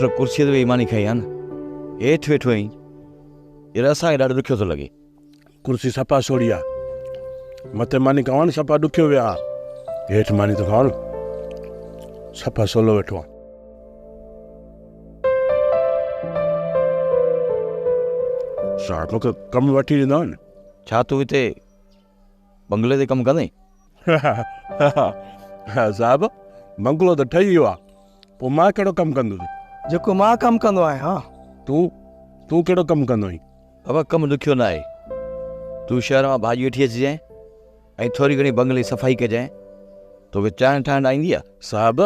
पुट कुर्सीअ ते वेही मानी खाई आहे न, हेठि वेठो आहीं, यार असांखे ॾाढो ॾुखियो थो लॻे। कुर्सी सफ़ा छोड़ी आहे, मथे मानी खावां न सफ़ा ॾुखियो विया, हेठि मानी थो खावां न सफ़ा सोलो वेठो आहे। साहब मूंखे कमु वठी ॾींदव न? छा तूं हिते बंगले ते कमु कंदे? साहब बंगलो त ठही वियो आहे, पोइ मां कहिड़ो कमु कंदुसि? जेको मां कमु कंदो आहियां। तूं कहिड़ो कमु कंदो आहीं? बाबा कमु ॾुखियो न आहे। तूं शहर मां भाॼी वठी अचिजांइ ऐं थोरी घणी बंगले जी सफ़ाई कजांइ, तोखे चांहि ठाहिणु ईंदी आहे? साहब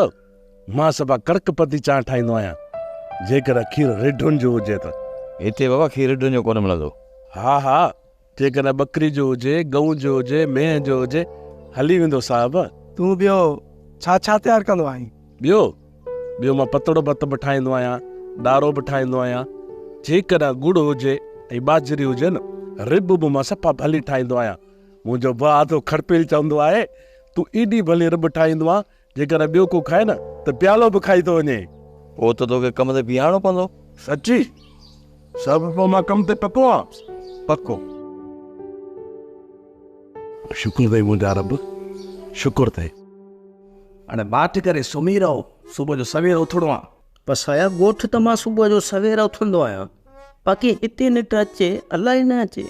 मां सफ़ा कड़कपती चांहि ठाहींदो आहियां, जेकर खीरु रिढुनि जो हुजे त। हिते बाबा खीर रिढुनि जो कोन मिलंदो। हा जेकर बकरी जो हुजे, गऊ जो हुजे, मेंह जो हुजे, हली वेंदो साहब। तूं ॿियो छा तयारु कंदो आहीं? ॿियो मां पतड़ो भत बि ठाहींदो आहियां, ॾारो बि ठाहींदो आहियां, जेकर गुड़ हुजे ऐं बाजरी हुजे न, रिब बि मां सफ़ा भली ठाहींदो आहियां। मुंहिंजो भाउ आदो खड़पेल चवंदो आहे, तूं एॾी भली रिब ठाहींदो आहे, जेकर ॿियो को खाए न त प्यालो बि खाई थो वञे। पोइ त तोखे कम ते बीहारणो पवंदो। सची? सभु पोइ मां कम ते पको आहियां? पको। शुक्र अथई मुंहिंजा रब, शुक्र अथई। हाणे बात करे सुम्ही रहो, सुबुह जो सवेर उथणो आहे। बसि आया ॻोठ त मां सुबुह जो सवेर उथंदो आहियां, बाक़ी हिते निट अचे अलाए न अचे।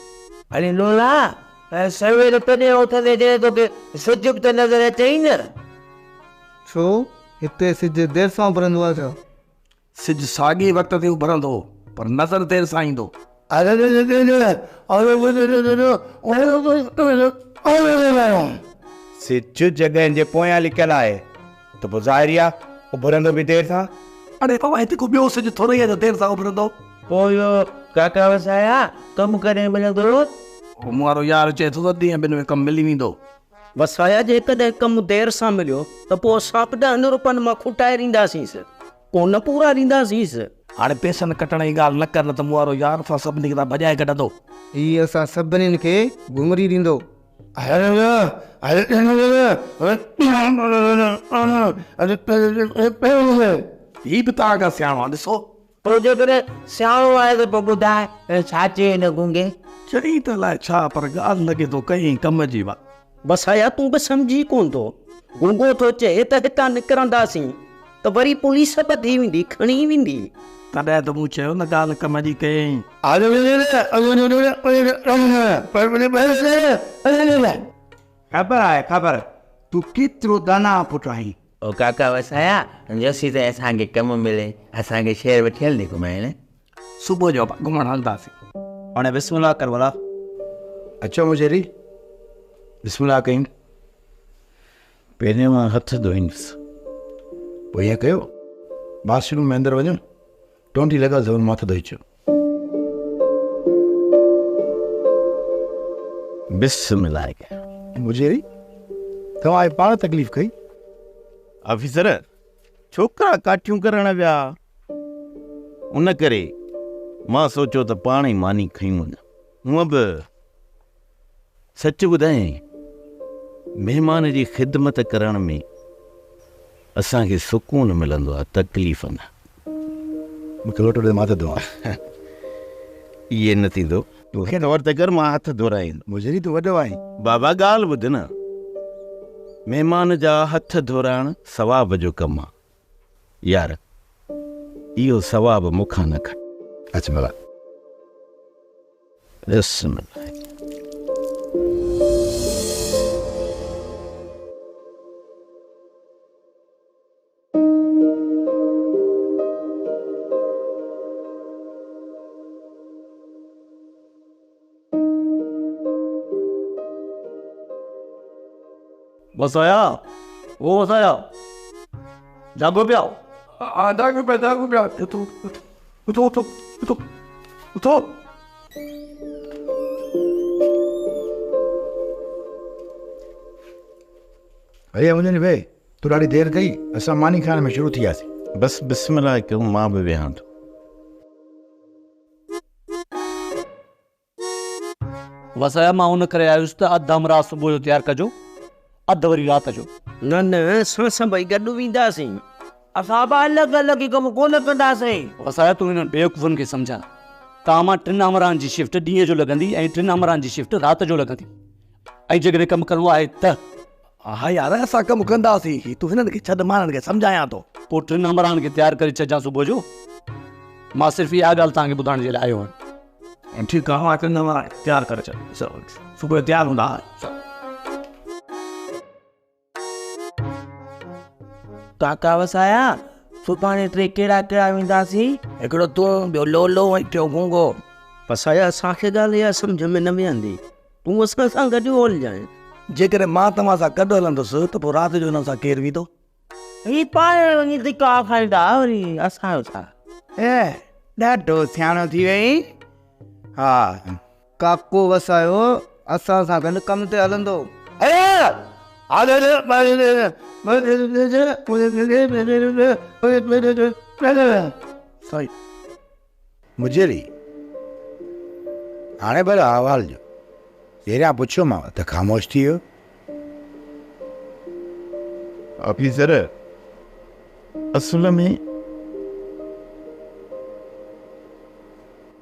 अरे लोला सवेर तॾहिं उथंदे जॾहिं तोखे सिज बि त नज़र अचई न। छो हिते सिज देरि सां उभरंदो आहे छा? सिज साॻे वक़्त ते उभरंदो पर नज़र देरि सां ईंदो। सिज जॻह जे पोयां लिखियलु आहे त पोइ ज़ाहिरी आहे उभरंदो बि देरि सां। अड़े बाबा हिते को ॿियो सिज थोरो ई आहे जो देरि सां उभरंदो। पोइ इहो काका वसाया कमु करे मिलंदो। मूं वारो यार चए थो त ॾींहं ॿिनि में कमु मिली वेंदो। वसाया जेकॾहिं कमु देरि सां मिलियो त पोइ असां बि 10 रुपयनि मां खुटाए ॾींदासींसि, कोन पूरा ॾींदासींसि। हाणे पैसनि कटण जी ॻाल्हि न कर, न त मूं वारो यार असां सभिनी खे भॼाए कढंदो। हीअ असां सभिनीनि खे घुमरी ॾींदो। ही बि तव्हां खां सियाणो आहे, ॾिसो। पोइ जेकॾहिं सियाणो आहे त पोइ ॿुधाए छा चए हिन गूंगे? चई त अलाए छा, पर ॻाल्हि लॻे थो कई कम जी। वसाया तूं बि सम्झी कोन थो, गूंगो थो चए त हितां निकिरंदासीं त वरी पुलिस ॿधी वेंदी, खणी वेंदी। तॾहिं त मूं चयो न ॻाल्हि कम जी कयईं। ख़बर आहे ख़बर, तूं केतिरो दाना पुटु आहीं। ओ काका वसाया जसी ताईं असांखे कमु मिले, असांखे शहर वठी हलंदी घुमाइण। सुबुह जो घुमण हलंदासीं। हाणे बिस्मिल्लाह कर भला। अचो मुंहिंजी बिस्मिल्लाह कयूं। पहिरियों मां हथ धोईंदुसि, पोइ ईअं कयो बाथरूम में अंदरि वञो, टोंटी लॻा ज़रूरु मथो धोई अचो। बिस्मिल्लाह। मुंहिंजी तव्हां पाण तकलीफ़ कई? ऑफिसर छोकिरा काठियूं करण विया, उन करे मां सोचियो त पाण ई मानी खयूं न। हूअं बि सच ॿुधाए, महिमान जी ख़िदमत करण में असांखे सुकून मिलंदो आहे, तकलीफ़ न। मूंखे लोटो ॾे, मां त धोआं। इहे न थींदो, तोखे तौर ते कर, मां हथ धोराईंदो। मुंहिंजी तूं वॾो आहीं बाबा। ॻाल्हि ॿुध न, महिमान जा हथ धोराइण सवाब जो कमु आहे यार, इहो सवाब मूंखां न खण। अच भला। बिस्मिल्लाह। वसाया, वो वसाया जागो पिया। जागो पिया। उठो उठो उठो उठो उठो। अरे मुंहिंजी भाई तूं ॾाढी देरि कई, असां मानी खाइण में शुरू थी वियासीं। बसि बिस्मिल्लाह कयूं, मां बि वेहां थो। वसाया मां उन करे आयुसि त अधु हमरा सुबुह जो तयारु कजो, अधु वरी राति जो। न असां सभई गॾु वेंदासीं, असां बि अलॻि अलॻि कम कोन कंदासीं। वसाया तूं हिननि बेवकूफ़नि खे सम्झा। तव्हां मां 3 अमरान जी शिफ्ट ॾींहं जो लॻंदी ऐं 3 अमरान जी शिफ्ट राति जो लॻंदी। ऐं जेकॾहिं कमु करिणो आहे त हा यार असां कमु कंदासीं, तूं हिननि खे छॾ, मां हिननि खे सम्झायां थो। पोइ 3 अमरान खे तयारु करे छॾिजां सुबुह जो। मां सिर्फ़ु इहा ॻाल्हि तव्हांखे ॿुधाइण जे लाइ आयो आहियां। ठीकु आहे, मां तयारु करे छॾ, सुबुह जो तयारु हूंदा। काका वसाया सुभाणे टे कहिड़ा कहिड़ा वेंदासीं? हिकिड़ो तूं, ॿियो लोलो ऐं टियों गूंगो। वसाया असांखे ॻाल्हि इहा सम्झ में न वेंदी, तूं असां सां गॾु हलजांइ। जेकॾहिं मां तव्हां सां गॾु हलंदुसि त पोइ राति जो हिन सां केरु वींदो? ही पाण वञी धिका खाईंदा वरी असांजो छा? ॾाढो सियाणो थी वई। हा काको वसायो असां सां गॾु कम ते हलंदो। मुजेरी हाणे भले अहवाल जो पहिरियां पुछियोमांव त ख़ामोश थी वियो। ऑफिसर असुल में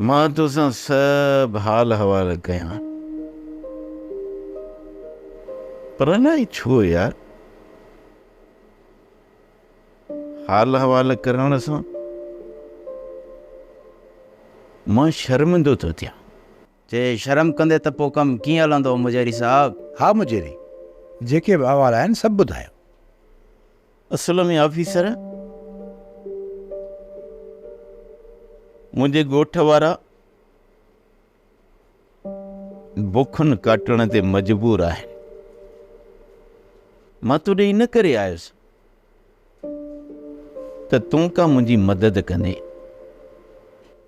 मां तोसां सभु हाल हवाल कयां, पर अलाए छो यार हाल हवाल करण सां मां शर्मिंदो थो थियां। जे शर्म कंदे त पोइ कमु कीअं हलंदो मुजेरी साहब? हा मुजेरी, जेके बि अहवाल आहिनि सभु ॿुधायो। असुल में ऑफिसर मुंहिंजे ॻोठ वारा बुखुनि काटण ते मजबूर आहिनि। मां तोॾे इन करे आयुसि त तूं का मुंहिंजी मदद कंदे,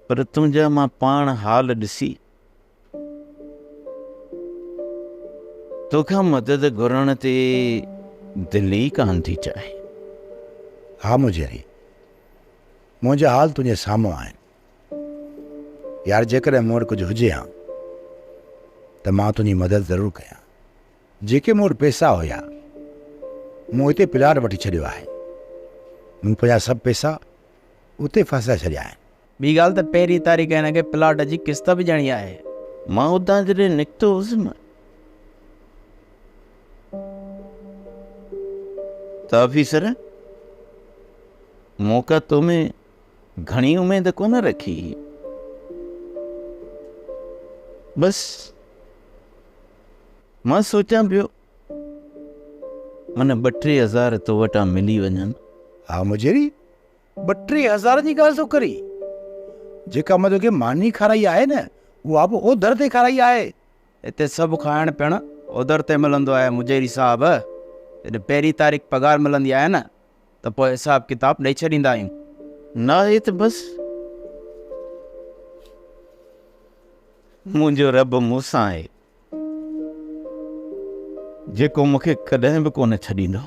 पर तुंहिंजा मां पाण हाल ॾिसी तोखां मदद घुरण ते दिलि ई कान थी चाहे। हा मुजेरी, मुंहिंजा हाल तुंहिंजे साम्हूं आहिनि यार। जेकॾहिं मूं वटि कुझु हुजे हा त मां तुंहिंजी मदद ज़रूरु कयां। जेके मूं वटि पैसा हुया मूं हिते प्लाट वठी छॾियो आहे। मूं पंहिंजा सभु पैसा उते फसाए छॾिया आहिनि। ॿी ॻाल्हि त पहिरीं तारीख़ हिनखे प्लाट जी किस्त बि ॾियणी आहे। मां उतां जॾहिं निकितो हुउसि न त ऑफिसर मौका तो में घणी उमेद कोन रखी। बस मां सोचां पियो मन 2-3 हज़ार तो वटां मिली वञनि। हा मुजेरी, 2-3 हज़ार जी ॻाल्हि छो करी? जेका मां तोखे मानी खाराई आहे न उहा बि ओधर ते खाराई आहे। हिते सभु खाइण पिण ओधर ते मिलंदो आहे मुजेरी साहब। जॾहिं पहिरीं तारीख़ पघार मिलंदी आहे न त पोइ हिसाब किताब ॾेई छॾींदा आहियूं। न आहे त बस मुंहिंजो रब मूंसां आहे जेको मूंखे कॾहिं बि कोन छॾींदो।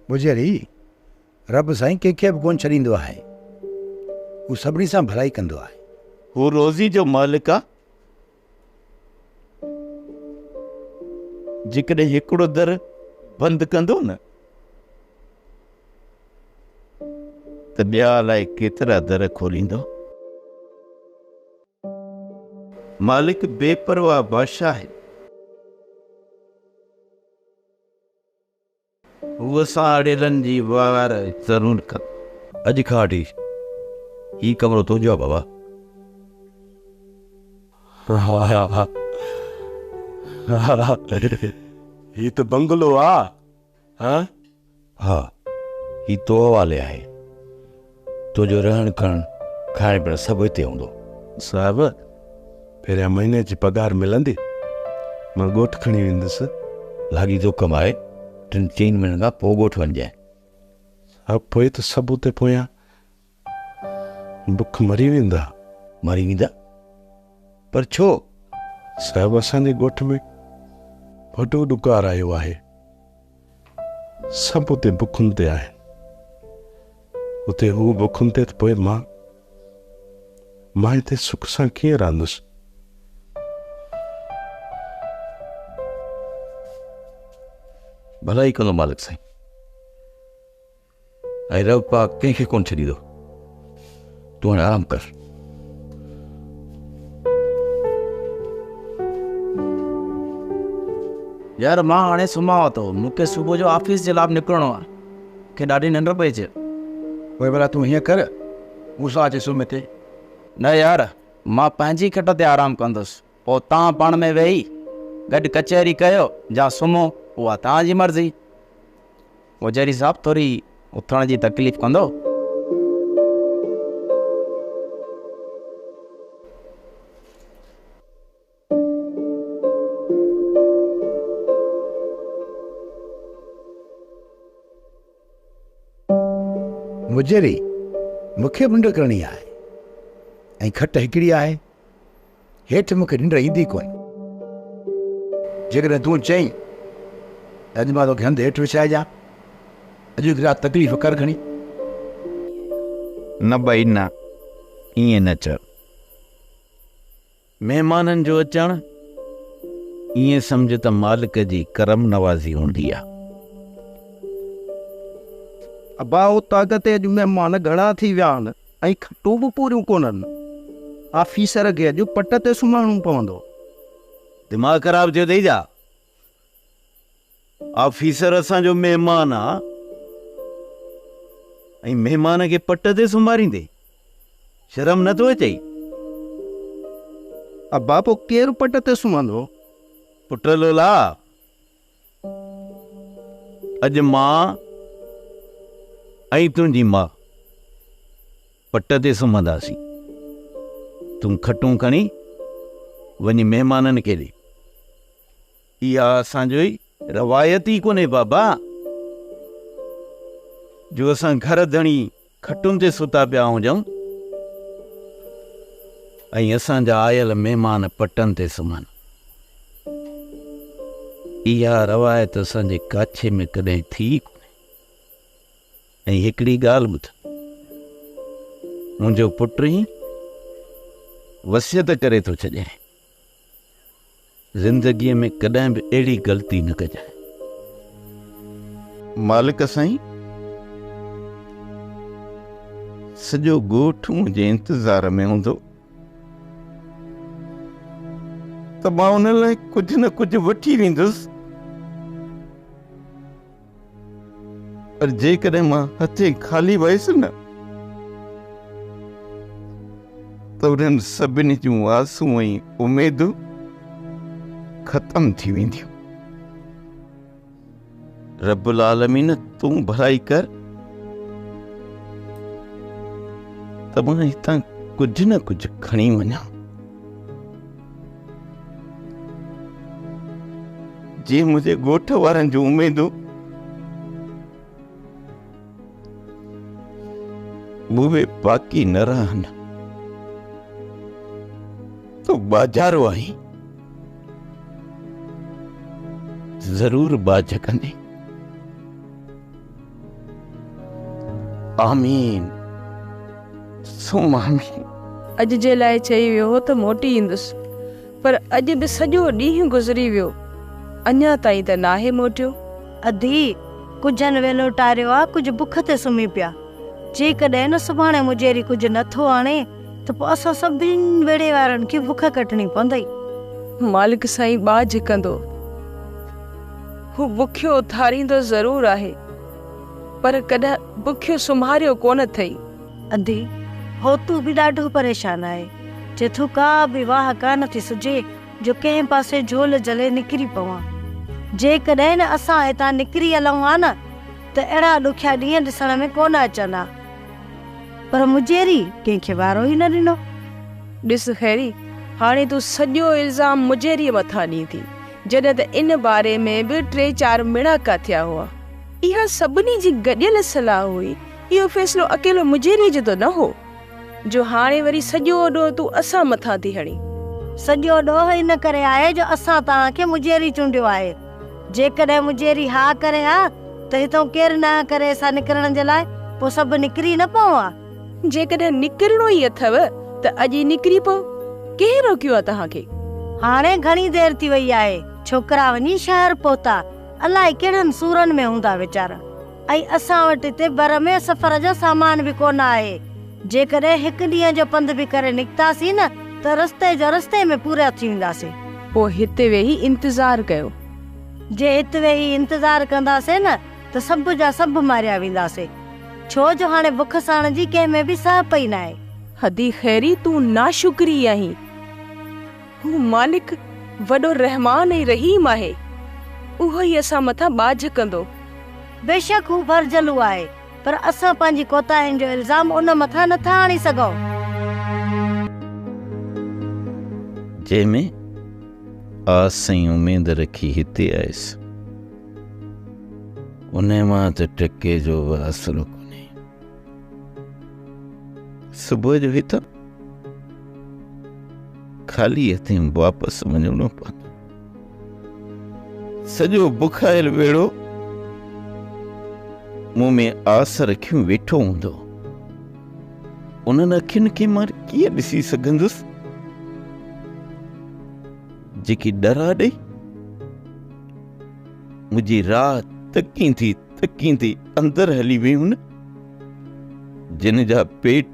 मुजेरी, रब साईं कंहिंखे बि कोन छॾींदो आहे, हू सभिनी सां भलाई कंदो आहे। हू रोज़ी जो मालिक आहे। जेकॾहिं हिकिड़ो दर बंदि कंदो न त ॿिया अलाए केतिरा दर खोलींदो। मालिक बेपरवाह बादशाह आहे। हूअ सां अड़ेलनि जी वार ज़रूरु कर। अॼु खां वठी ही कमरो तुंहिंजो आहे बाबा। ही त बंगलो आहे। हा ही तो हवाले आहे। तुंहिंजो रहण करण खाइण पीअण सभु हिते हूंदो। साहिब पहिरियां महीने जी पघार मिलंदी, मां ॻोठु खणी वेंदुसि। लागी तो कमाए 3 महीननि खां पोइ ॻोठु वञजांइ। हा पोइ त सभु उते पोयां बुख मरी वेंदा। मरी वेंदा? पर छो? साहिब असांजे ॻोठ में वॾो ॾुकार आयो आहे। सभु उते बुखुनि ते आहिनि। उते हू बुखुनि ते पोइ मां हिते सुख सां कीअं रहंदुसि? भलाई कंदो मालिक साईं। ऐं रवपा कंहिंखे कोन छॾींदो। तूं हाणे आराम कर। यार मां हाणे सुम्हां थो, मूंखे सुबुह जो ऑफिस जे लाइ निकिरणो आहे, मूंखे ॾाढी निंड पई अचे। पोइ भला तूं हीअं कर, मूंसां अची सुम्ह हिते। न यार, मां पंहिंजी खट ते आराम कंदुसि, पोइ तव्हां पाण में वेही गॾु कचहरी कयो या सुम्हो, उहा तव्हांजी मर्ज़ी। मुजरी साहब थोरी उथण जी तकलीफ़ कंदो। मुजरी मूंखे निंड करणी आहे ऐं खट हिकिड़ी आहे, हेठि मूंखे निंड ईंदी कोन। जेकॾहिं तूं चईं अॼु मां तोखे हंधि हेठि विछाइजां, अॼु हिकु राति तकलीफ़ कर खणी। न भाई न, ईअं न चओ। महिमाननि जो अचणु ईअं सम्झ त मालिक जी करम नवाज़ी हूंदी आहे। अबा उतां ते अॼु महिमान घणा थी विया आहिनि ऐं खटूं बि पूरियूं कोन्हनि। ऑफिसर खे अॼु पट ते सुम्हणो पवंदो। दिमाग़ ख़राब थियो अथई छा? ऑफिसर असांजो महिमान आहे ऐं महिमान खे पट ते सुम्हारींदे, शर्म नथो अचे? अबा पोइ केरु पट ते सुम्हंदो? पुट लोला, अॼु मां ऐं तुंहिंजी मां पट ते सुम्हंदासीं। तूं खटूं खणी वञी महिमाननि खे ॾे। इहा असांजो ई रवायत ई कोन्हे बाबा, जो असां घर धणी खटुनि ते सुता पिया हुजऊं ऐं असांजा आयल महिमान पटनि ते सुम्हनि। इहा रवायत असांजे काछे में कॾहिं थी कोन्हे। ऐं हिकिड़ी ॻाल्हि ॿुध, मुंहिंजो पुट ई वसियत करे थो छॾे, ज़िंदगीअ में कॾहिं बि अहिड़ी ग़लती न कजांइ। मालिक साईं, सॼो ॻोठ मुंहिंजे इंतज़ार में हूंदो त मां उन लाइ कुझु न कुझु वठी वेंदुसि, पर जेकॾहिं मां हथे खाली वयुसि न त उन्हनि सभिनी जूं आसूं ऐं उमेदूं ख़तम थी वेंदियूं। रब्बुल आलमीन तूं भलाई कर त मां हितां कुझु न कुझु खणी वञा। जे मुंहिंजे ॻोठ वारनि जूं उमेदूं उहे बाक़ी न रहनि तो बाजारो आई जरूर बाज कंदे। आमीन सुम आमीन। अॼु जे लाइ चई वियो हो त मोटी ईंदुसि, पर अॼु बि सॼो ॾींहुं गुज़री वियो, अञा ताईं त नाहे मोटियो। अधी कुझनि वेलो टारियो आहे, कुझु बुख ते सुम्ही पिया। जेकॾहिं न सुभाणे मुंहिंजेरी कुझु नथो आणे त पोइ असां सभिनी वेड़े वारनि खे बुख कटणी पवंदई। मालिक साईं बाज कंदो, हू बुखियो उथारींदो ज़रूर आहे, पर कॾहिं बुखियो सुम्हारियो कोन अथई। अधी हो तू बि ॾाढो परेशान आहे, जेथो का बि वाह कान थी सुझे जो कंहिं पासे झोल जले निकिरी पवां। जेकॾहिं न असां हितां निकिरी हलूं हा न त अहिड़ा ॾुखिया ॾींहं ॾिसण में कोन अचनि हा, पर मुंहिंजेरी कंहिंखे वारो ई न ॾिनो। ॾिस खैरी, हाणे तूं सॼो इल्ज़ाम मुंहिंजेरीअ मथां ॾीं थी, जॾहिं त इन बारे में बि 3-4 मिड़ाका थिया हुआ। इहा सभिनी जी गॾियल सलाह हुई, इहो फ़ैसिलो अकेलो मुंहिंजेरीअ जो त न हो, जो हाणे वरी सॼो ॾोह तूं असां मथां थी हणी। सॼो ॾोह इन करे आहे जो असां तव्हांखे मुंहिंजेरी चूंडियो आहे। जेकॾहिं मुंहिंजेरी हा करे हा त हितां केरु न करे असां निकिरण जे लाइ, पोइ सभु निकिरी न पवां। जेकॾहिं निकिरणो ई अथव त अॼु निकिरी पओ, केरु रोकियो आहे तव्हांखे? हाणे घणी देर थी वई आहे, छोकिरा वञी शहर पहुता, अलाए कहिड़नि सूरनि में हूंदा वीचारा। ऐं असां वटि हिते बर में सफ़र जो सामान बि कोन आहे। जेकॾहिं हिकु ॾींहं जो पंधु बि करे निकितासीं न त रस्ते में पूरा थी वेंदासीं। पोइ हिते वेही इंतज़ारु कयो। जे हिते वेही इंतज़ारु कंदासीं न त सभु जा सभु मारिया वेंदासीं, छो जो हाणे बुख साण जी कंहिं में बि साह पई न आहे। हदी खैरी तूं नाशुक्री आहीं। हू मालिक वॾो रहमान ऐं रहीम आहे, उहो ई असां मथां बाझ कंदो। बेशक हू भरजलू आहे, पर असां पंहिंजी कोताहियुनि जो इल्ज़ाम उन मथां नथा आणे सघूं। जंहिंमें आस ऐं उमेद रखी हिते आयसि, उन मां त टके जो बि आसरो कोन्हे। सुबुह जो हितां ख़ाली हथें वापसि वञिणो पवंदो। सॼो बुखायल वेड़ो मूं में आस रखियूं वेठो हूंदो। उन्हनि अखियुनि खे मां कीअं ॾिसी सघंदुसि जेकी डरा ॾेई मुंहिंजी राह तकी थी अंदरि हली वियूं न, जिन जा पेट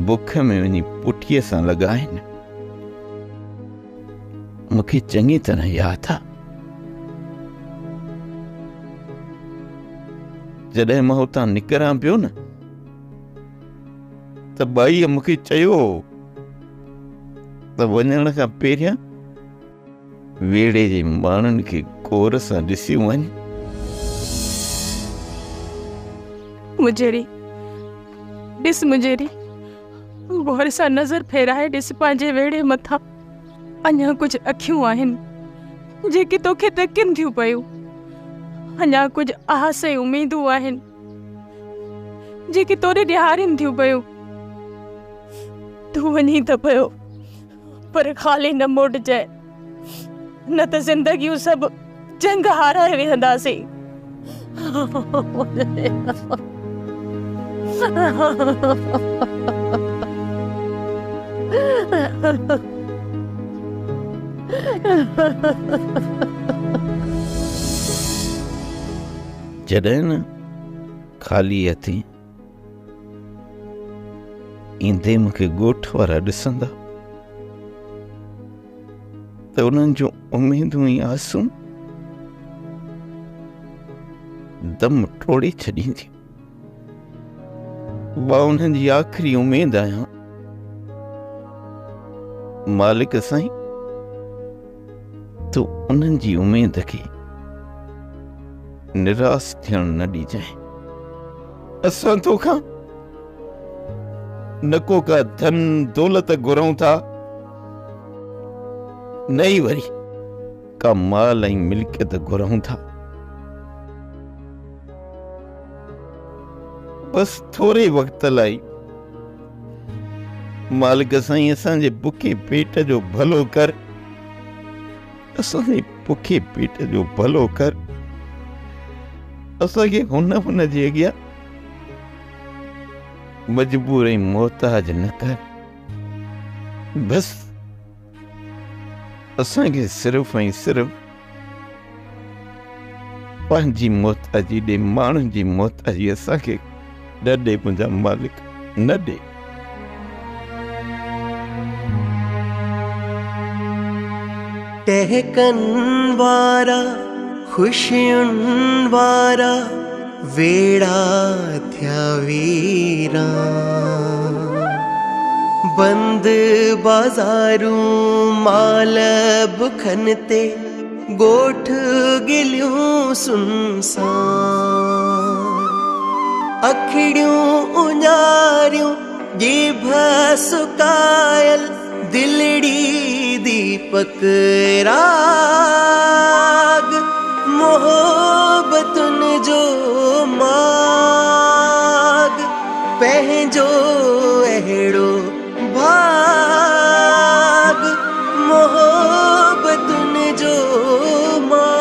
बुख में वञी पुठीअ सां लॻा आहिनि। मूंखे चङी तरह यादि आहे जॾहिं मां हुतां निकिरां पियो न त बाईअ मूंखे चयो त वञण खां पहिरियां वेड़े जे माण्हुनि खे गौर सां ॾिसी वञ। मुंहिंजड़ी ॾिस, मुंहिंजड़ी गौर सां नज़र फेराए ॾिस पंहिंजे वेड़े मथां। अञा कुझु अखियूं आहिनि जेके तोखे तकिन थियूं पयूं। अञा कुझु आस ऐं उमेदूं आहिनि जेके तोरे ॾियारीनि थियूं पयूं। तूं वञी त पियो, पर ख़ाली न मोटिजांइ, न त ज़िंदगियूं सभु जंग हाराए वेहंदासीं। जॾहिं न ख़ाली हथें ईंदे मूंखे ॻोठ वारा ॾिसंदा त उन्हनि जूं उमेदूं ऐं आसूं दम टोड़े छॾींदियूं। मां उन्हनि जी आख़िरी उमेद आहियां, मालिक साईं तूं उन्हनि जी उमेद खे निराश थियण न ॾिजांइ। असां तोखां न को का धन दौलत घुरूं था, न ई वरी का माल ऐं मिल्कियत घुरूं था। बस थोरे वक़्त लाइ मालिक साईं असांजे बुखे पेट जो भलो कर, असांजे बुखे पेट जो भलो कर। असांखे हुन जे अॻियां मजबूर ऐं मोहताज न कर। बस असांखे सिर्फ़ ऐं सिर्फ़ पंहिंजी मोहताजी ॾे, माण्हुनि जी मोहताजी असांखे न ॾे मुंहिंजा मालिक, न ॾे। टहकन वारा खुशियुनि वारा वेड़ा थिया वीरा, बंद बाज़ारूं माल बुखनि ते ॻोठ गिलियूं सुनसान, अखिड़ियूं उञारियूं जीभ सुकायल दिलड़ी दीपक राग, मोहब्बतुनि जो माग पंहिंजो अहिड़ो भाग, मोहब्बतुनि जो माग।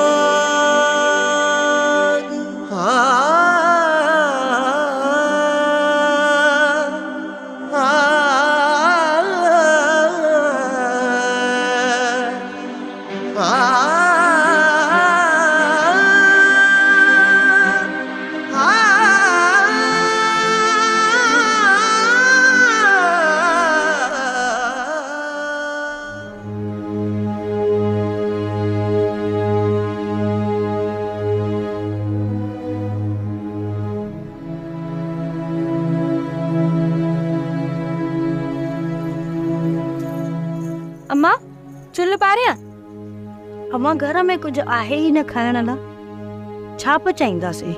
चुल्ह ॿारियां? अमां घर में कुछ आहे ही न खाइण लाइ, छा पचाईंदासीं?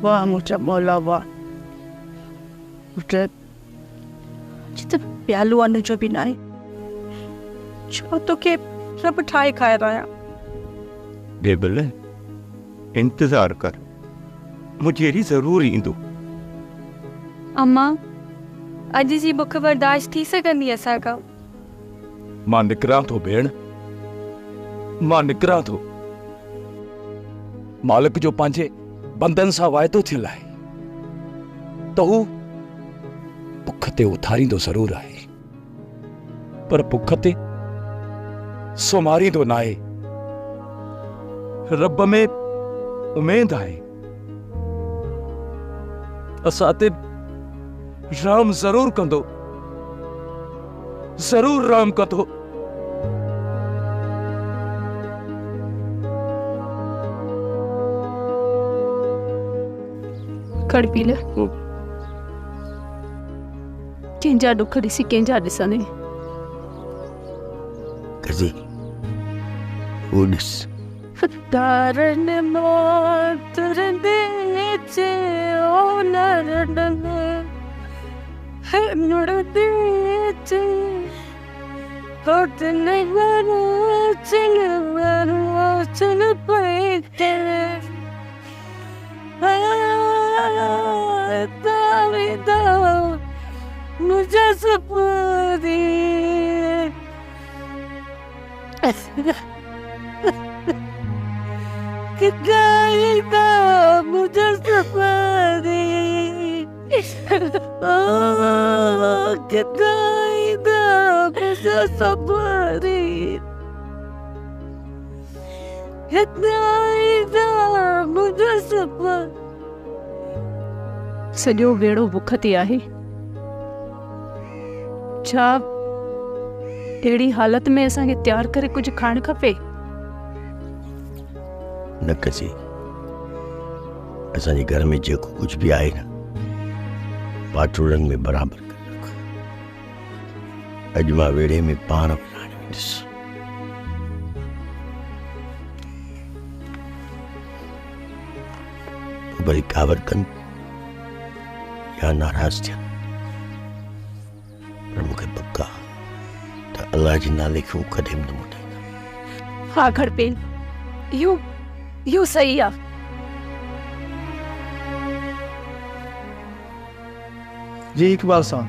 वाह मुंहिंजा मौला वाह, जिते प्यालू अन जो बि न आहे, छो तोखे रब ठाहे खारायां। बेबल इंतज़ार कर, मुझेरी ज़रूर ईंदो। अम्मा अॼु जी बुख बर्दाश्त थी सघंदी असां खां? मां निकिरां थो भेण, मां निकिरां थो। मालिक जो पंहिंजे बंदन सां वाइदो थियल आहे त हू बुख ते उथारींदो ज़रूर आहे, पर बुख ते सुम्हारींदो न आहे। रब में उमेद आहे, असां ते राम ज़रूर कंदो, ज़रूर राम कंदो। खड़ पी ले, कंहिंजा दुख ॾिसी कंहिंजा ॾिसंदे। कजी वो ॾिस तारन मौत रंदे चे ओ नरडन है नुड़दे चे होत नहीं चल पैते ताविदा मुझे सपदी कितना मुझे सपदी कितना मुझे सपदी कितना मुझे सपदी। सॼो वेड़ो बुख ते आहे। छा अहिड़ी हालत में असांखे तयारु करे कुझु खाइणु खपे? न कजी, असांजे घर में जेको कुछ भी आहे न, पाटुड़नि में बराबर करे रख। अॼु मां वेड़े में पाण बनाइण वेंदुसि। वरी कावर कनि या नाराज़ थियनि, पर मूंखे पक्का त अल्लाह जे नाले खे हू कॾहिं न मोटाईंदा। हा खड़पेन, इहो सही आहे। जी इकबाल साहब,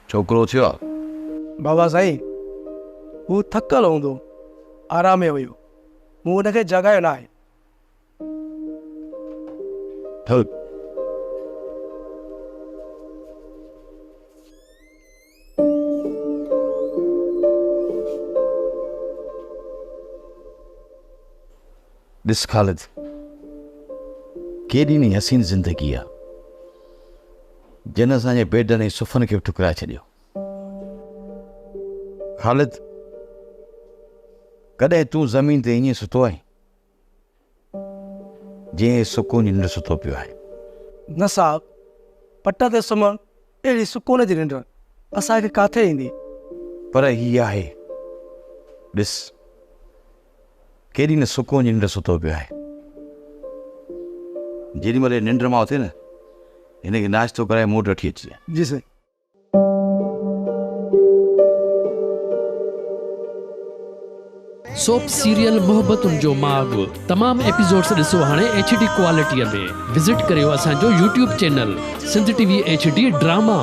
छोकिरो थियो आहे? बाबा साईं, हू थकल हूंदो, आराम में हुयो, मूं हुनखे जगायो न आहे। हल ॾिस ख़ालिद, केॾी न हसीन ज़िंदगी आहे जिन असांजे बेडनि ऐं सुफ़नि खे बि ठुकराए छॾियो। ख़ालिद, कॾहिं तूं ज़मीन ते ईअं सुतो आहीं जीअं सुकून जी निंड सुतो पियो आहे? न साहब, पट ते सुम्हण अहिड़ी सुकून जी निंड असांखे काथे ईंदी? पर ही आहे, ॾिस केॾी न सुकून जी निंड सुतो पियो आहे। जेॾी महिल निंड मां उथे न, हिनखे नाश्तो कराए मूं वटि वठी अचिजे। जी साईं। सोप सीरियल मोहब्बतुनि जो माग तमाम एपिसोड्स ॾिसो हाणे HD क्वालिटीअ में। विज़िट करियो असांजो YouTube channel Sindh TV HD drama.